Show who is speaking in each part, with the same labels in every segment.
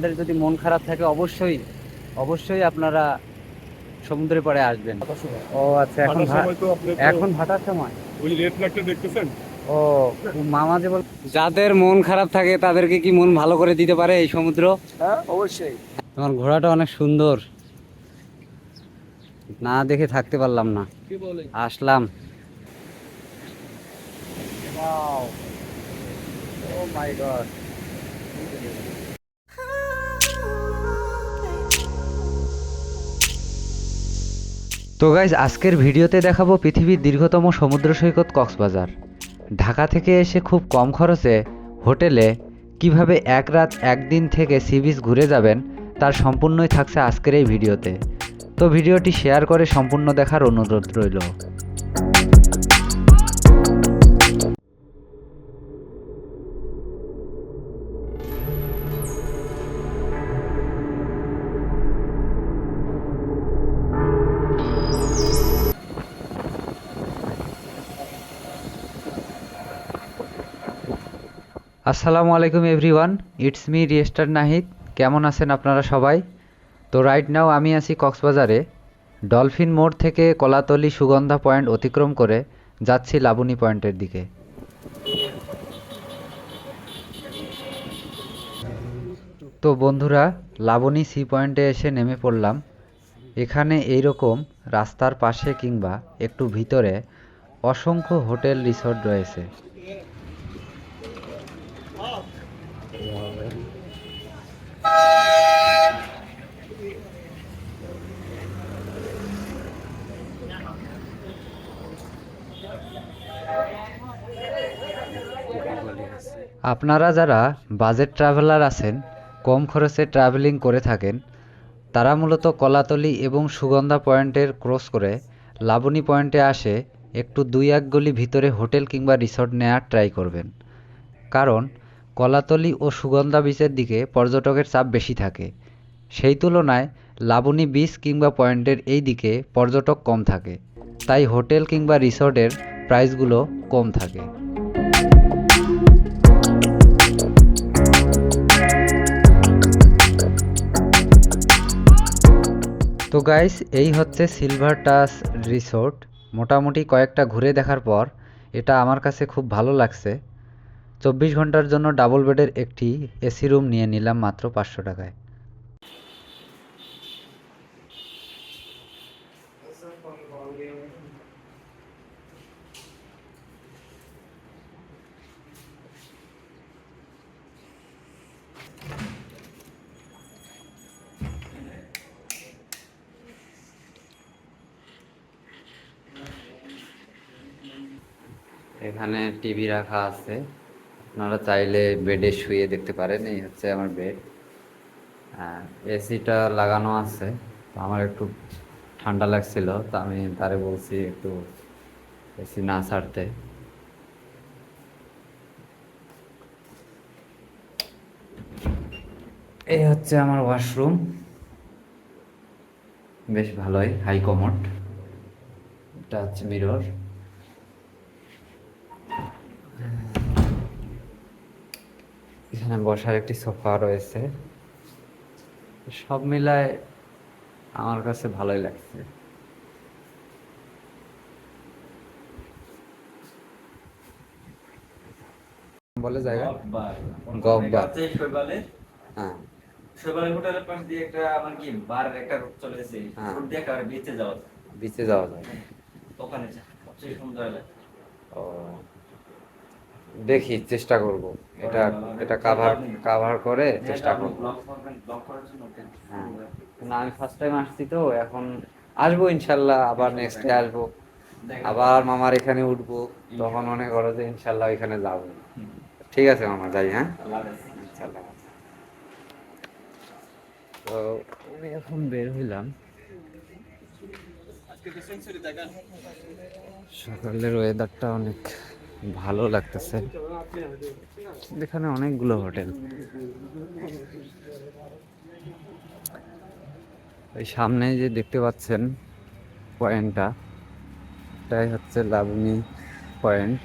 Speaker 1: আপনাদের যদি মন খারাপ থাকে অবশ্যই অবশ্যই আপনারা সমুদ্রের পাড়ে আসবেন। ও আচ্ছা, এখন ভাটার সময়
Speaker 2: ওই রেড ফ্ল্যাগটা দেখতেছেন?
Speaker 1: ও মামা যে বল, যাদের মন খারাপ থাকে তাদেরকে কি মন ভালো করে দিতে পারে এই সমুদ্র?
Speaker 2: হ্যাঁ, অবশ্যই।
Speaker 1: তোমার ঘোড়াটা অনেক সুন্দর, না দেখে থাকতে পারলাম না,
Speaker 2: কি বলে?
Speaker 1: আসলাম। ও মাই গড। তো গাইজ, আজকের ভিডিওতে দেখাবো পৃথিবীর দীর্ঘতম সমুদ্র সৈকত কক্সবাজার। ঢাকা থেকে এসে খুব কম খরচে হোটেলে কিভাবে এক রাত একদিন থেকে সি বিচ ঘুরে যাবেন তার সম্পূর্ণই থাকছে আজকের এই ভিডিওতে। তো ভিডিওটি শেয়ার করে সম্পূর্ণ দেখার অনুরোধ রইল। আসসালামু আলাইকুম এভরিওয়ান, ইটস মি রিস্টার নাহিদ। কেমন আছেন আপনারা সবাই? তো রাইট নাও আমি আছি কক্সবাজারে। ডলফিন মোড় থেকে কলাতলি সুগন্ধা পয়েন্ট অতিক্রম করে যাচ্ছি লাবণী পয়েন্টের দিকে। তো বন্ধুরা, লাবণী সি পয়েন্টে এসে নেমে পড়লাম। এখানে এইরকম রাস্তার পাশে কিংবা একটু ভিতরে অসংখ্য হোটেল রিসোর্ট রয়েছে। আপনারা যারা বাজেট ট্রাভেলার আছেন, কম খরচে ট্রাভেলিং করে থাকেন, তারা মূলত কলাতলি এবং সুগন্ধা পয়েন্টের ক্রস করে লাবণী পয়েন্টে আসে একটু 2-1 গলি ভিতরে হোটেল কিংবা রিসর্ট নেওয়ার ট্রাই করবেন। কারণ কলাতলি ও সুগন্ধা বিচের দিকে পর্যটকের চাপ বেশি থাকে, সেই তুলনায় লাবণী বিচ কিংবা পয়েন্টের এই দিকে পর্যটক কম থাকে, তাই হোটেল কিংবা রিসর্টের প্রাইসগুলো কম থাকে। তো গাইস, এই হচ্ছে সিলভার টাচ রিসোর্ট। মোটামুটি কয়েকটা ঘুরে দেখার পর এটা আমার কাছে খুব ভালো লাগছে। 24 ঘন্টার জন্য ডাবল বেডের একটি এসি রুম নিয়ে নিলাম মাত্র 500 টাকায়। এখানে টিভি রাখা আছে, আপনারা চাইলে বেডে শুয়ে দেখতে পারেন। এই হচ্ছে আমার বেড, এসিটা লাগানো আছে। তো আমার একটু ঠান্ডা লাগছিল, তো আমি তারে বলছি একটু এসি না ছাড়তে। এই হচ্ছে আমার ওয়াশরুম, বেশ ভালোই, হাই কমোড। এটা হচ্ছে মিরর। এখানে বসার একটি সোফা রয়েছে। সব মিলায় আমার কাছে ভালোই লাগছে। বলে জায়গা গব্বার। হ্যাঁ, শৈবালের হোটেলের পাশ দিয়ে একটা আমার কি বারের একটা রুট চলেছে, রুট দিয়ে একেবারে বিচে যাওয়া যায়। বিচে যাওয়া যায়, ওখানে সবচেয়ে সুন্দর লাগে। ও, দেখি চেষ্টা করব এটা, এটা কাভার করে চেষ্টা করব। হ্যাঁ, না আমি ফার্স্ট টাইম আসছি তো, এখন আসবো ইনশাল্লাহ, আবার নেক্সট ডে আসবো, আবার মামার এখানে উঠবো, তখন মনে করো যে ইনশাল্লাহ এখানে যাবো। ঠিক আছে মামা, যাই। হ্যাঁ, ইনশাল্লাহ। তো আমি এখন বের হইলাম। সকালের ওয়েদারটা অনেক ভালো লাগতেছে। এখানে অনেকগুলো হোটেল। এই সামনে যে দেখতে পাচ্ছেন পয়েন্টটা, এটাই হচ্ছে লাবণী পয়েন্ট।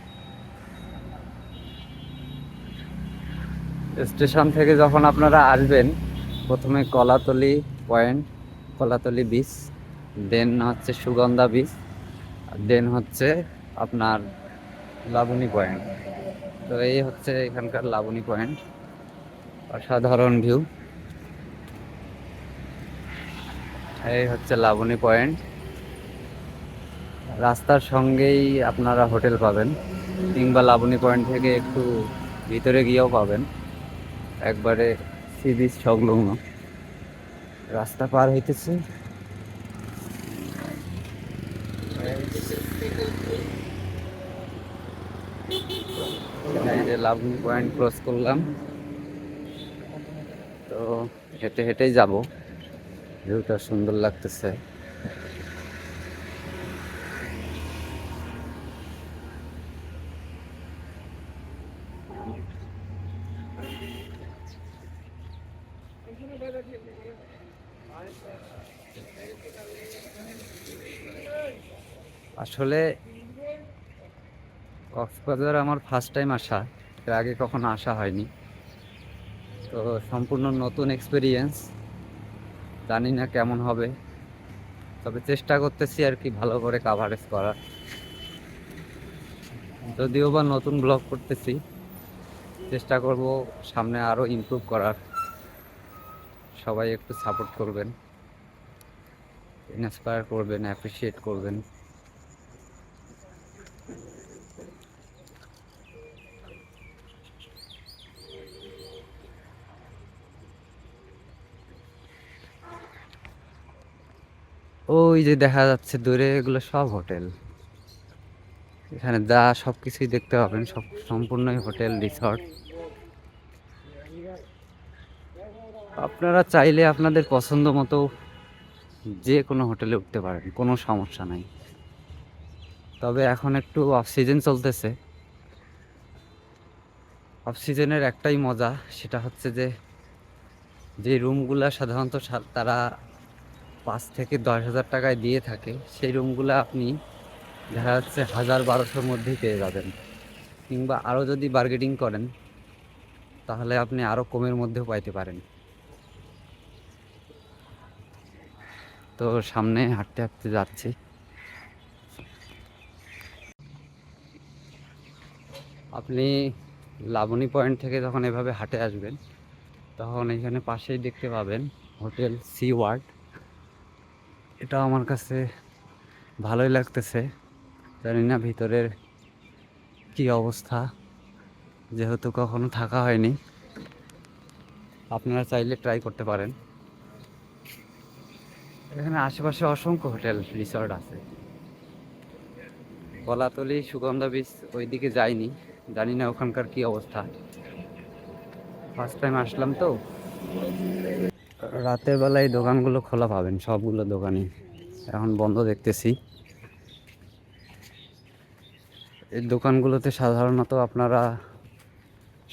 Speaker 1: স্টেশন থেকে যখন আপনারা আসবেন প্রথমে কলাতলি পয়েন্ট, কলাতলি বিচ, দেন হচ্ছে সুগন্ধা বিচ, দেন হচ্ছে আপনার লাবণী পয়েন্ট। তো এই হচ্ছে এখানকার লাবণী পয়েন্ট। অসাধারণ ভিউ। এই হচ্ছে লাবণী পয়েন্ট। রাস্তার সঙ্গেই আপনারা হোটেল পাবেন, কিংবা লাবণী পয়েন্ট থেকে একটু ভিতরে গিয়েও পাবেন, একবারে সি বিচ সংলগ্ন। রাস্তা পার হইতেছে। এই যে লাবণী পয়েন্ট ক্রস করলাম, তো হেঁটে হেঁটেই যাব। ভিউটা সুন্দর লাগতেছে। আসলে কক্সবাজার আমার ফার্স্ট টাইম আসা, এর আগে কখনো আসা হয়নি। তো সম্পূর্ণ নতুন এক্সপিরিয়েন্স, জানি না কেমন হবে, তবে চেষ্টা করতেছি আর কি ভালো করে কাভারেজ করার। যদিও বা নতুন ব্লগ করতেছি, চেষ্টা করব সামনে আরও ইমপ্রুভ করার। সবাই একটু সাপোর্ট করবেন, ইন্সপায়ার করবেন, অ্যাপ্রিসিয়েট করবেন। ওই যে দেখা যাচ্ছে দূরে, এগুলো সব হোটেল। এখানে যা সব কিছুই দেখতে পাবেন, সব সম্পূর্ণই হোটেল রিসর্ট। আপনারা চাইলে আপনাদের পছন্দ মতো যে কোনো হোটেলে উঠতে পারেন, কোনো সমস্যা নাই। তবে এখন একটু অফ সিজন চলতেছে। অফ সিজনের একটাই মজা, সেটা হচ্ছে যে যে রুমগুলা সাধারণত তারা 5 থেকে 10 হাজার টাকায় দিয়ে থাকে, সেই রুমগুলা আপনি দেখা যাচ্ছে 1000-1200-র মধ্যেই পেয়ে যাবেন। কিংবা আরও যদি বার্গেটিং করেন, তাহলে আপনি আরও কমের মধ্যেও পাইতে পারেন। তো সামনে হাঁটতে হাঁটতে যাচ্ছি। আপনি লাবণী পয়েন্ট থেকে যখন এভাবে হাঁটে আসবেন, তখন এখানে পাশেই দেখতে পাবেন হোটেল সি ওয়ার্ড। এটা আমার কাছে ভালোই লাগতেছে। জানি না ভিতরের কি অবস্থা, যেহেতু কখনো থাকা হয়নি। আপনারা চাইলে ট্রাই করতে পারেন। এখানে আশেপাশে অসংখ্য হোটেল রিসর্ট আছে। কলাতলি সুগন্ধা বিচ ওইদিকে যাইনি, জানি না ওখানকার কি অবস্থা। ফার্স্ট টাইম আসলাম তো। রাতের বেলায় দোকানগুলো খোলা পাবেন, সবগুলো দোকানই এখন বন্ধ দেখতেছি। এই দোকানগুলোতে সাধারণত আপনারা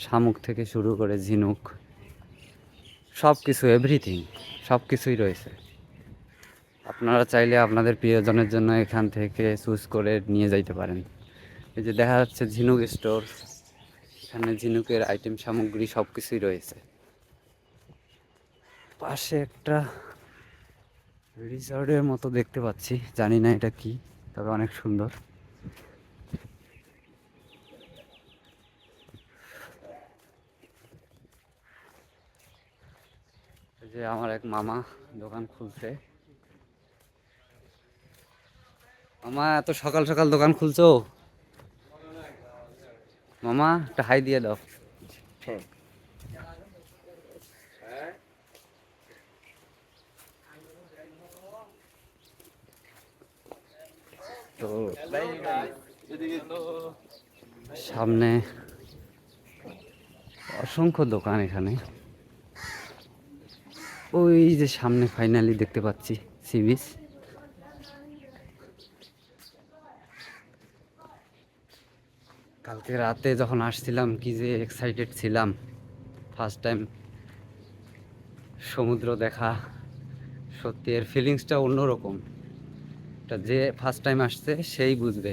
Speaker 1: শামুক থেকে শুরু করে ঝিনুক, সব কিছু, এভরিথিং, সব কিছুই রয়েছে। আপনারা চাইলে আপনাদের প্রিয়জনের জন্য এখান থেকে চুজ করে নিয়ে যাইতে পারেন। এই যে দেখা যাচ্ছে ঝিনুক স্টোর, এখানে ঝিনুকের আইটেম সামগ্রী সব কিছুই রয়েছে। পাশে একটা রিসর্টের মতো দেখতে পাচ্ছি, জানি না এটা কি, তবে অনেক সুন্দর। এই যে আমার এক মামা দোকান খুলছে। মামা, এত সকাল সকাল দোকান খুলছো? মামা একটা হাই দিয়ে দাও। তো সামনে অসংখ্য দোকান এখানে। ওই যে সামনে ফাইনালি দেখতে পাচ্ছি সি বিচ। কালকে রাতে যখন আসছিলাম কি যে এক্সাইটেড ছিলাম, ফার্স্ট টাইম সমুদ্র দেখা। সত্যি এর ফিলিংসটা অন্যরকম। এটা যে ফার্স্ট টাইম আসছে সেই বুঝবে।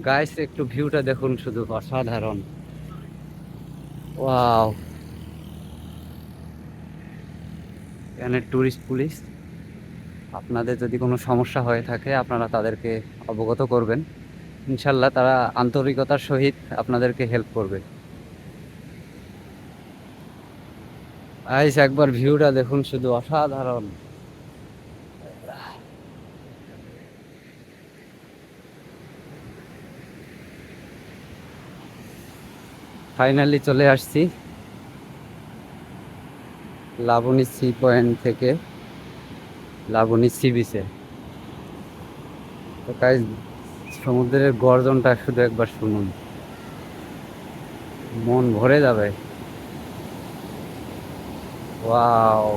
Speaker 1: গাইস একটু ভিউটা দেখুন, শুধু অসাধারণ। ওয়াও, এখানে টুরিস্ট পুলিশ। আপনাদের যদি কোনো সমস্যা হয়ে থাকে আপনারা তাদেরকে অবগত করবেন, ইনশাল্লাহ তারা আন্তরিকতার সহিত আপনাদেরকে হেল্প করবে। গাইস একবার ভিউটা দেখুন, শুধু অসাধারণ। ফাইনালি চলে আসছি লাবণী সি পয়েন্ট থেকে লাবণী সি বিচে। তো গাইস সমুদ্রের গর্জনটা শুধু একবার শুনুন, মন ভরে যাবে। ওয়াও,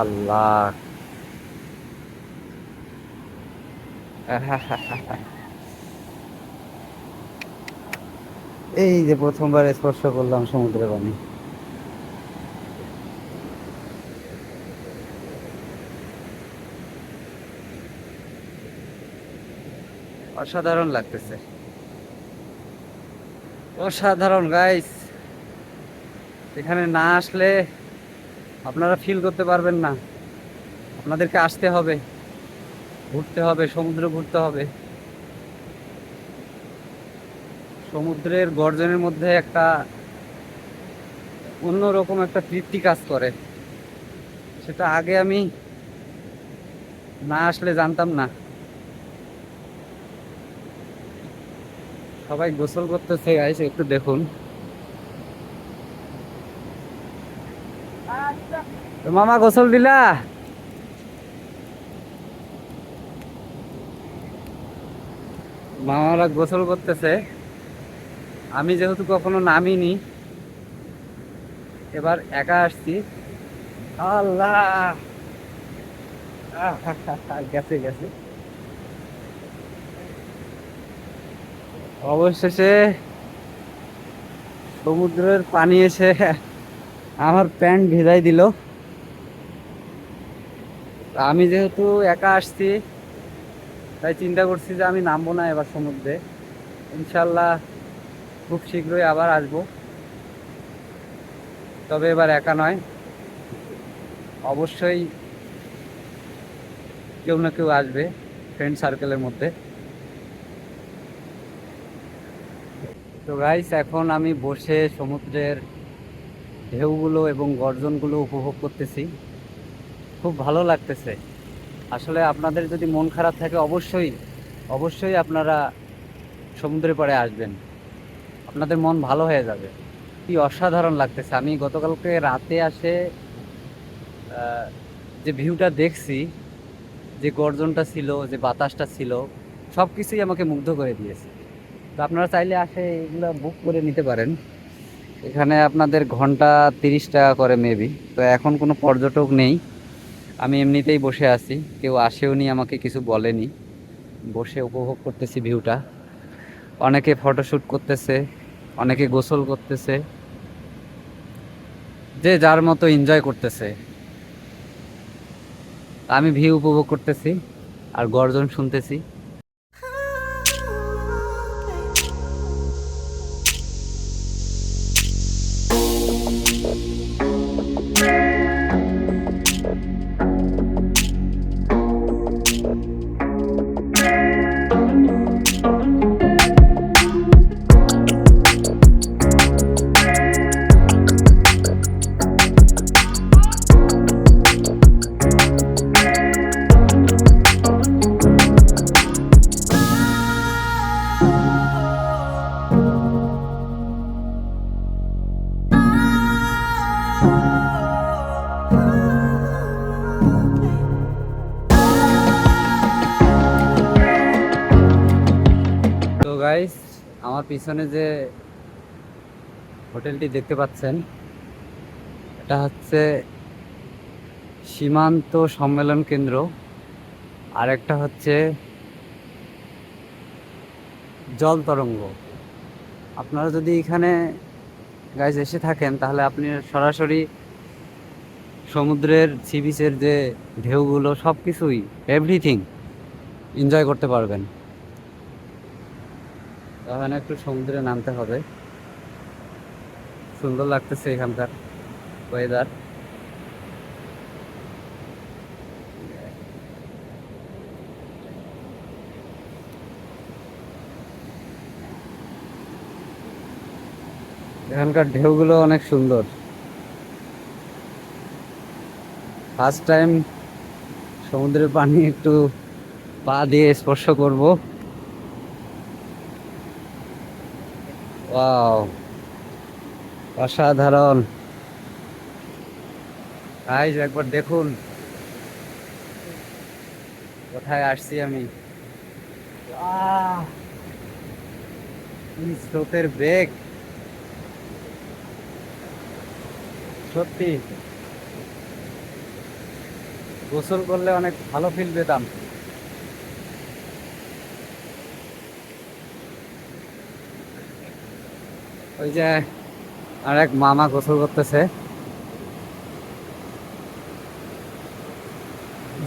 Speaker 1: আল্লাহ। এই যে প্রথমবার স্পর্শ করলাম সমুদ্রের পানি। অসাধারণ লাগতেছে, অসাধারণ গাইস। এখানে না আসলে আপনারা ফিল করতে পারবেন না। আপনাদেরকে আসতে হবে, ঘুরতে হবে, সমুদ্র ঘুরতে হবে। সমুদ্রের গর্জনের মধ্যে একটা অন্যরকম একটা তৃপ্তি কাজ করে, সেটা আগে আমি না আসলে জানতাম না। সবাই গোসল করতেছে গাইস, একটু দেখুন। তো মামা গোসল দিলা? মামারা গোসল করতেছে। আমি যেহেতু কখনো নামিনি, এবার একা আসছি। আল্লাহ, গেছে গেছে। অবশেষে সমুদ্রের পানি এসে আমার প্যান্ট ভেজাই দিল। আমি যেহেতু একা আসছি, তাই চিন্তা করছি যে আমি নামবো না এবার সমুদ্রে। ইনশাল্লাহ খুব শীঘ্রই আবার আসবো। তবে এবার একা নয়, অবশ্যই কেউ না কেউ আসবে ফ্রেন্ড সার্কেলের মধ্যে। তো গাইস এখন আমি বসে সমুদ্রের ঢেউগুলো এবং গর্জনগুলো উপভোগ করতেছি, খুব ভালো লাগতেছে। আসলে আপনাদের যদি মন খারাপ থাকে অবশ্যই অবশ্যই আপনারা সমুদ্রের পাড়ে আসবেন, আপনাদের মন ভালো হয়ে যাবে। কি অসাধারণ লাগতেছে। আমি গতকালকে রাতে আসে যে ভিউটা দেখছি, যে গর্জনটা ছিল, যে বাতাসটা ছিল, সব কিছুই আমাকে মুগ্ধ করে দিয়েছে। তো আপনারা চাইলে আসে এগুলো বুক করে নিতে পারেন। এখানে আপনাদের ঘন্টা 30 টাকা করে মেবি। তো এখন কোনো পর্যটক নেই, আমি এমনিতেই বসে আছি, কেউ আসেও নি, আমাকে কিছু বলেনি। বসে উপভোগ করতেছি ভিউটা। অনেকে ফটোশ্যুট করতেছে, অনেকে গোসল করতেছে, যে যার মতো এনজয় করতেছে। আমি ভিউ উপভোগ করতেছি আর গর্জন শুনতেছি। তো গাইস, আমার পিছনে যে হোটেলটি দেখতে পাচ্ছেন, এটা হচ্ছে সীমান্ত সম্মেলন কেন্দ্র। আর একটা হচ্ছে জল তরঙ্গ। আপনারা যদি এখানে গাইস এসে থাকেন, তাহলে আপনি সরাসরি সমুদ্রের সি বিচের যে ঢেউগুলো সব কিছুই, এভরিথিং এনজয় করতে পারবেন। ওখানে একটু সমুদ্রে নামতে হবে। সুন্দর লাগতেছে এখানকার ওয়েদার। এখানকার ঢেউগুলো অনেক সুন্দর। ফার্স্ট টাইম সমুদ্রের পানি একটু পা দিয়ে স্পর্শ করব। ওয়াও, অসাধারণ। গাইস একবার দেখুন কোথায় আসছি আমি। আহ, কি স্রোতের বেগ! সত্যি গোসল করলে অনেক ভালো ফিল পেতাম। ওই যে আর এক মামা গোসল করতেছে।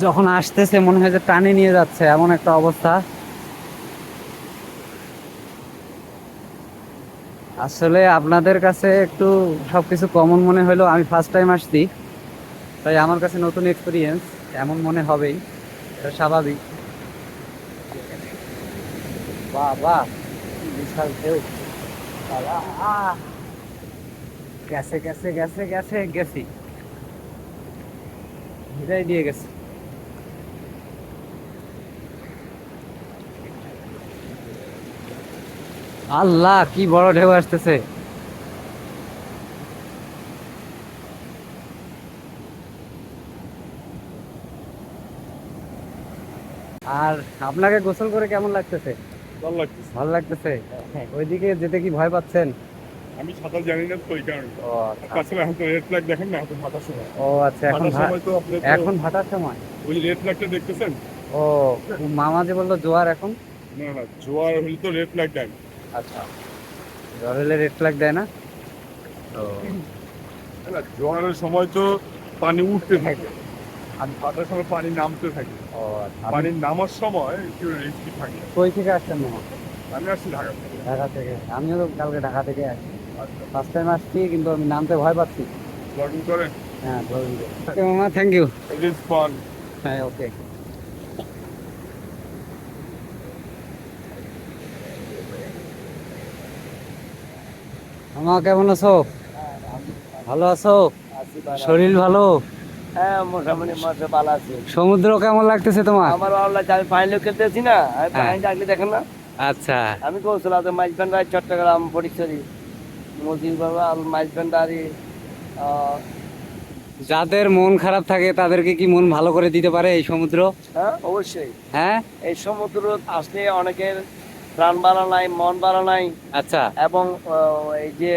Speaker 1: যখন আসতেছে মনে হয় যে টানে নিয়ে যাচ্ছে, এমন একটা অবস্থা। আসলে আপনাদের কাছে একটু সবকিছু কমন মনে হলো, আমি ফার্স্ট টাইম আসছি, তাই আমার কাছে নতুন এক্সপিরিয়েন্স এমন মনে হবেই, এটা স্বাভাবিক। বাহ বাহ, কি বিশাল ঢেউ! বাবা, আহ, গেছে গেছে গেছে গেছে গেছি, বিদায় দিয়ে গেছে। আল্লাহ, কি বড় ঢেউ আসতেছে! আর আপনাকে গোসল করে কেমন লাগতেছে?
Speaker 2: ভালো লাগতেছে।
Speaker 1: ভালো লাগতেছে? ওইদিকে যেতে কি ভয় পাচ্ছেন?
Speaker 2: আমি সাঁতার জানি না তো ওই কারণে।
Speaker 1: ও আচ্ছা।
Speaker 2: তাছাড়া এখন তো রেড ফ্ল্যাগ দেখেন না, এখন ভাটার সময়।
Speaker 1: ও আচ্ছা, এখন
Speaker 2: ভাটার সময় তো আপনি তো
Speaker 1: এখন ভাটার সময়।
Speaker 2: ওই রেড ফ্ল্যাগটা দেখতেছেন?
Speaker 1: ও, মামা যে বললো জোয়ার এখন।
Speaker 2: না না, জোয়ার হলে তো রেড ফ্ল্যাগ দেন।
Speaker 1: আচ্ছা, জোয়ার হলে রেড ফ্ল্যাগ দেয় না? ও
Speaker 2: না, জোয়ারের সময় তো পানি উঠতে থাকে আর ভাটার সময় পানি নামতে থাকে।
Speaker 1: ও আচ্ছা।
Speaker 2: পানি নামার সময় একটু রিস্কি থাকে।
Speaker 1: কই থেকে আসছেন মামা?
Speaker 2: আমি আসছি ঢাকা থেকে।
Speaker 1: ঢাকা থেকে? আমিও তো কালকে ঢাকা থেকে আসছি। ফার্স্ট টাইম আসছি, কিন্তু আমি নামতে ভয় পাচ্ছি।
Speaker 2: ব্লগিং করেন?
Speaker 1: হ্যাঁ, ওকে মামা, thank you.
Speaker 2: It is fun.
Speaker 1: হ্যাঁ, ওকে। মামা কেমন আছো? ভালো আছো? শরীর ভালো?
Speaker 3: হ্যাঁ, মোটামুটি মাসে ভালো আছে।
Speaker 1: সমুদ্র কেমন লাগতেছে তোমার?
Speaker 3: আমার ভালো লাগছে, আমি ফাইনাল খেলতেছি না, আমি
Speaker 1: হ্যাঁ।
Speaker 3: ফাইনাল আগলে দেখেন না।
Speaker 1: আচ্ছা,
Speaker 3: আমি কৌশল মাইজবান রায় চট্টগ্রাম ফটিকছড়ি মজিদ বাবা মাইজবান দাঁড়ি।
Speaker 1: যাদের মন খারাপ থাকে তাদেরকে কি মন ভালো করে দিতে পারে এই সমুদ্র?
Speaker 3: হ্যাঁ, অবশ্যই।
Speaker 1: হ্যাঁ।
Speaker 3: এই সমুদ্র আসলে অনেকের প্রাণ বাড়া নাই, মন বাড়া নাই,
Speaker 1: আচ্ছা।
Speaker 3: এবং এই যে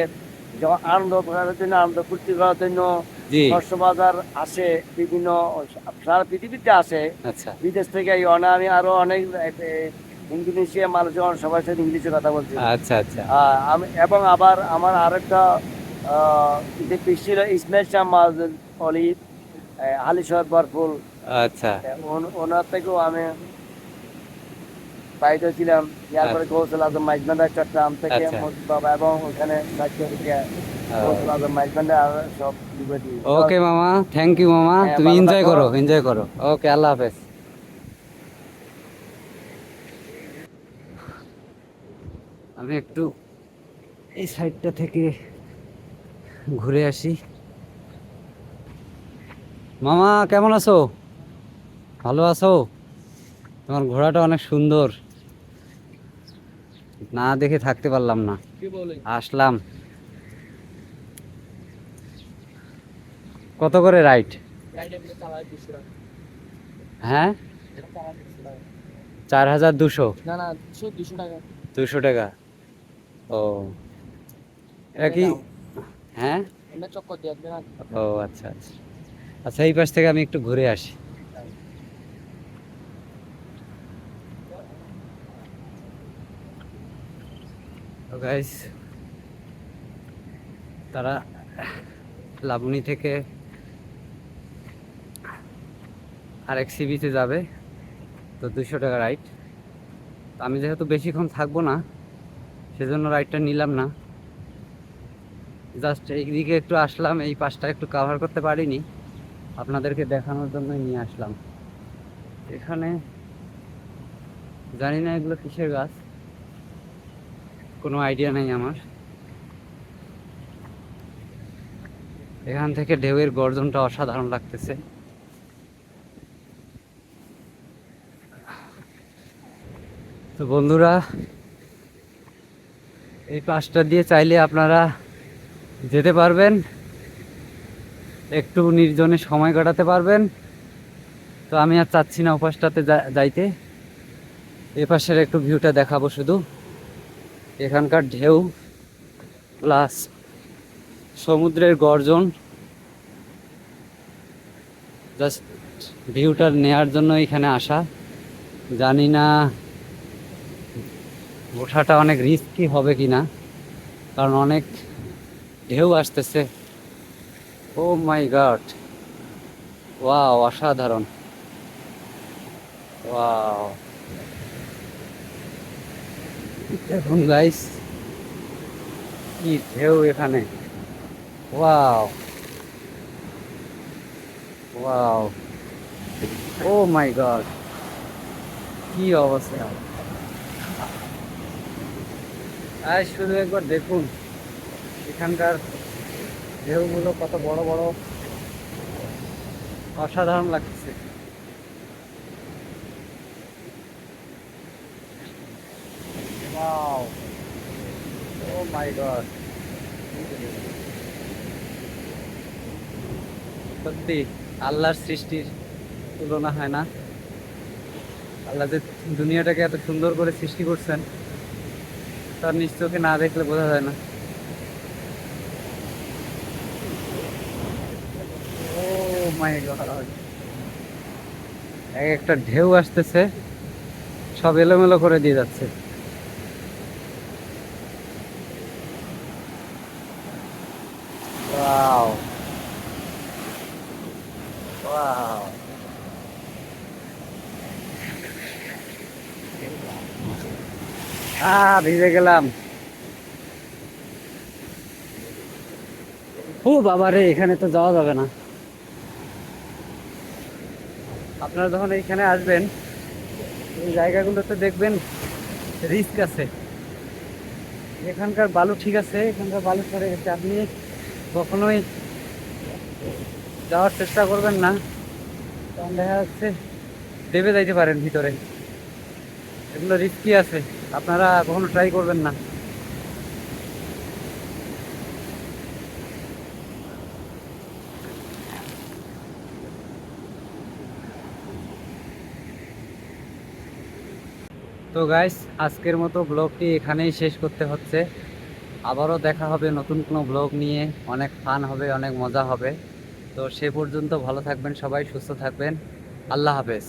Speaker 3: যখন আনন্দ করার জন্য, আনন্দ ফুর্তি করার জন্য
Speaker 1: জি।
Speaker 3: কক্সবাজার আসে বিভিন্ন, সারা পৃথিবীতে আসে,
Speaker 1: আচ্ছা
Speaker 3: বিদেশ থেকে। আমি আরো অনেক ইন্দোনেশিয়া, মালয়েশিয়া সবার সাথে ইংলিশে কথা বলছি।
Speaker 1: আচ্ছা আচ্ছা
Speaker 3: আমি এবং আবার আমার আরেকটা যে ছিল ইসমাইল শাহ মাজেদ অলি, হালিশহর বরফুল,
Speaker 1: আচ্ছা
Speaker 3: ওনার থেকেও আমি বাইরে ছিলাম। এরপরে কৌশল আজম মাইজবান্ডার চট্টগ্রাম থেকে
Speaker 1: আচ্ছা।
Speaker 3: মসজিদ বাবা, এবং ওখানে কৌশল আজম মাইজবান্ডার আর সব লিবার্টি।
Speaker 1: ওকে মামা, থ্যাংক ইউ মামা,
Speaker 3: হ্যাঁ,
Speaker 1: তুমি
Speaker 3: ভালো
Speaker 1: এনজয়
Speaker 3: থাকো।
Speaker 1: করো, এনজয় করো। ওকে, আল্লাহ হাফেজ। আমি একটু এই সাইডটা থেকে ঘুরে আসি। মামা কেমন আছো? ভালো আছো? তোমার ঘোড়াটা অনেক সুন্দর, না দেখে থাকতে পারলাম না, আসলাম। কত করে রাইড? হ্যাঁ, 4200?
Speaker 3: না না, 200 টাকা।
Speaker 1: 200 টাকা? ও, এটা কি? হ্যাঁ।
Speaker 3: এটা চক্কর দিয়ে আসবে না।
Speaker 1: ও আচ্ছা আচ্ছা। আচ্ছা, এই পাশ থেকে আমি একটু ঘুরে আসি। তো গাইস, তারা লাবণী থেকে আরেক সি বিচে যাবে, তো 200 টাকা রাইড। তো আমি যেহেতু বেশিক্ষণ থাকবো না, সেজন্য রাইডটা নিলাম না। জাস্ট এইদিকে একটু আসলাম, এই পাশটা একটু কাভার করতে পারিনি, আপনাদেরকে দেখানোর জন্যই নিয়ে আসলাম। এখানে জানি না এগুলো কিসের গাছ, কোনো আইডিয়া নেই আমার। এখান থেকে ঢেউয়ের গর্জনটা অসাধারণ লাগতেছে। তো বন্ধুরা, এই পাশটা দিয়ে চাইলে আপনারা যেতে পারবেন, একটু নির্জনে সময় কাটাতে পারবেন। তো আমি আর চাচ্ছি না ওপাশটাতে যাইতে, এ পাশের একটু ভিউটা দেখাবো শুধু। এখানকার ঢেউ প্লাস সমুদ্রের গর্জন, জাস্ট ভিউটা নেয়ার জন্য এখানে আসা। জানি না ওঠাটা অনেক রিস্কি হবে কিনা, কারণ অনেক ঢেউ আসতেছে। ও মাই গড, ওয়াও, অসাধারণ, ওয়াও। দেখুন গাইস, কি ঢেউ এখানে, ওয়াও ওয়াও, ও মাই গড, কি অবস্থা। আর শুধু একবার দেখুন এখানকার ঢেউগুলো কত বড় বড়, অসাধারণ লাগছে। ওয়াও, ও মাই গড, সত্যি আল্লাহর সৃষ্টির তুলনা হয় না। আল্লাহ যে দুনিয়াটাকে এত সুন্দর করে সৃষ্টি করছেন, তার নিজ চোখে না দেখলে বোঝা যায় না। ও মাই গড, এক একটা ঢেউ আসতেছে, সব এলোমেলো করে দিয়ে যাচ্ছে। ওয়াও ওয়াও, ভিজে গেলাম। ও বাবা রে, এখানে তো যাওয়া যাবে না। আপনারা যখন এইখানে আসবেন, এই জায়গাগুলোতে দেখবেন রিস্ক আছে। এখানকার বালু ঠিক আছে, এখানকার বালু সরে গেছে, আপনি কখনোই যাওয়ার চেষ্টা করবেন না, তখন দেখা যাচ্ছে দেবে যাইতে পারেন ভিতরে। এগুলো রিস্কি আছে, আপনারা কখনো ট্রাই করবেন না। তো গাইস, আজকের মতো ব্লগটি এখানেই শেষ করতে হচ্ছে। আবারও দেখা হবে নতুন কোনো ব্লগ নিয়ে, অনেক ফান হবে, অনেক মজা হবে। তো সে পর্যন্ত ভালো থাকবেন সবাই, সুস্থ থাকবেন। আল্লাহ হাফেজ।